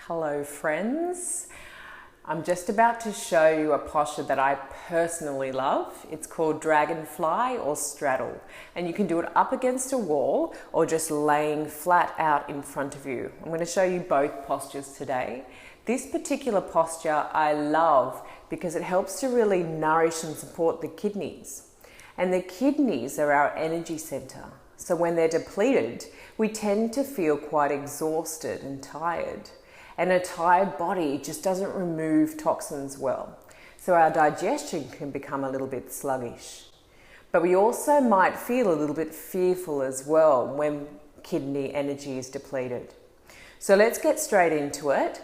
Hello friends, I'm just about to show you a posture that I personally love. It's called Dragonfly or straddle, and you can do it up against a wall or just laying flat out in front of you. I'm going to show you both postures today. This particular posture I love because it helps to really nourish and support the kidneys. And the kidneys are our energy center. So when they're depleted, we tend to feel quite exhausted and tired. And a tired body just doesn't remove toxins well. So our digestion can become a little bit sluggish. But we also might feel a little bit fearful as well when kidney energy is depleted. So let's get straight into it.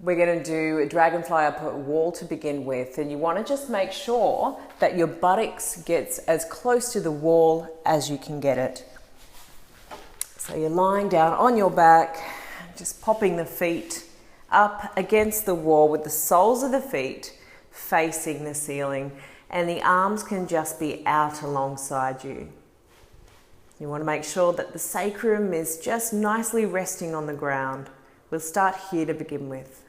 We're going to do a dragonfly up a wall to begin with, and you want to just make sure that your buttocks gets as close to the wall as you can get it. So you're lying down on your back, just popping the feet up against the wall with the soles of the feet facing the ceiling, and the arms can just be out alongside you. You want to make sure that the sacrum is just nicely resting on the ground. We'll start here to begin with.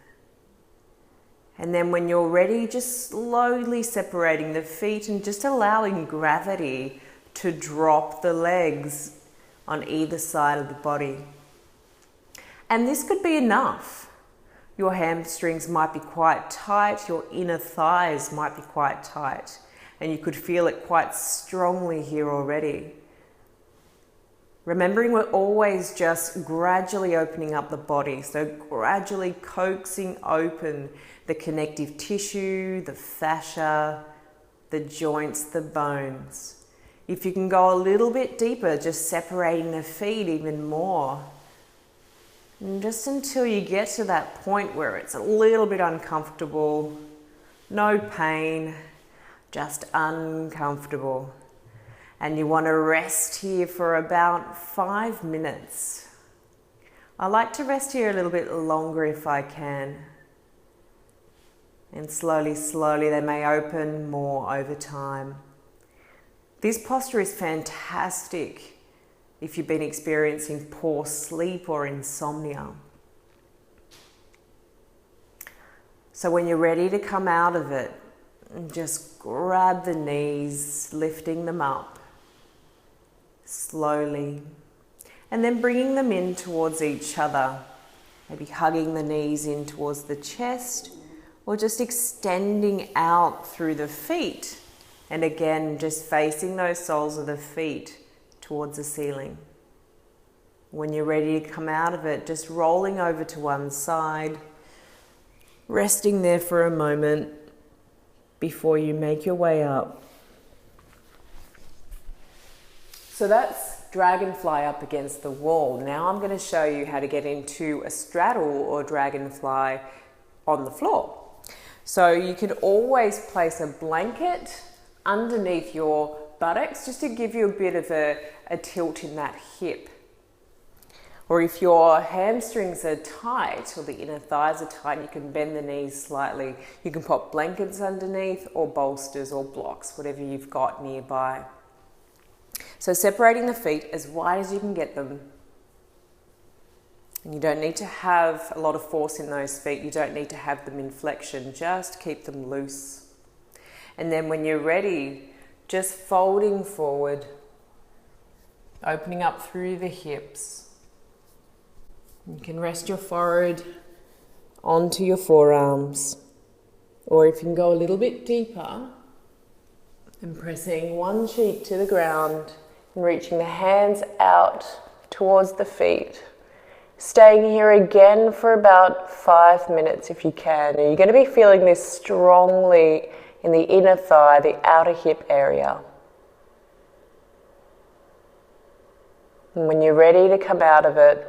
And then when you're ready, just slowly separating the feet and just allowing gravity to drop the legs on either side of the body. And this could be enough. Your hamstrings might be quite tight, your inner thighs might be quite tight, and you could feel it quite strongly here already. Remembering we're always just gradually opening up the body, so gradually coaxing open the connective tissue, the fascia, the joints, the bones. If you can go a little bit deeper, just separating the feet even more. And just until you get to that point where it's a little bit uncomfortable, no pain, just uncomfortable. And you want to rest here for about 5 minutes. I like to rest here a little bit longer if I can. And slowly, slowly they may open more over time. This posture is fantastic if you've been experiencing poor sleep or insomnia. So when you're ready to come out of it, just grab the knees, lifting them up slowly, and then bringing them in towards each other. Maybe hugging the knees in towards the chest, or just extending out through the feet. And again, just facing those soles of the feet towards the ceiling. When you're ready to come out of it, just rolling over to one side, resting there for a moment before you make your way up. So that's dragonfly up against the wall. Now I'm going to show you how to get into a straddle or dragonfly on the floor. So you can always place a blanket underneath your buttocks just to give you a bit of a tilt in that hip. Or if your hamstrings are tight or the inner thighs are tight, you can bend the knees slightly. You can pop blankets underneath or bolsters or blocks, whatever you've got nearby. So separating the feet as wide as you can get them. And you don't need to have a lot of force in those feet. You don't need to have them in flexion. Just keep them loose. And then when you're ready, just folding forward, opening up through the hips. You can rest your forehead onto your forearms. Or if you can go a little bit deeper, and pressing one cheek to the ground and reaching the hands out towards the feet. Staying here again for about 5 minutes if you can. And you're going to be feeling this strongly in the inner thigh, the outer hip area. And when you're ready to come out of it,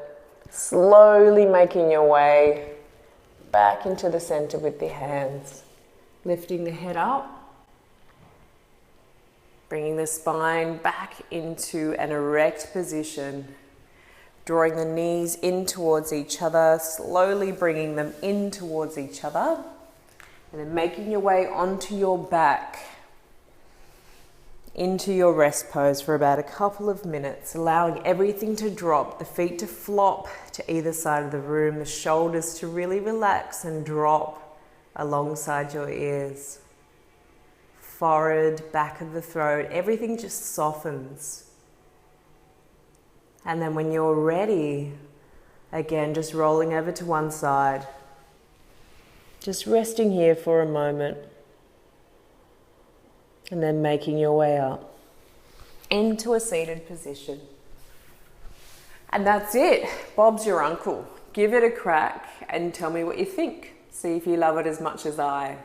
slowly making your way back into the center with the hands. Lifting the head up. Bringing the spine back into an erect position. Drawing the knees in towards each other, slowly bringing them in towards each other. And then making your way onto your back. into your rest pose for about a couple of minutes, allowing everything to drop, the feet to flop to either side of the room, the shoulders to really relax and drop alongside your ears. Forehead, back of the throat, everything just softens. And then when you're ready, again, just rolling over to one side. Just resting here for a moment. And then making your way up into a seated position. And that's it. Bob's your uncle. Give it a crack and tell me what you think. See if you love it as much as I.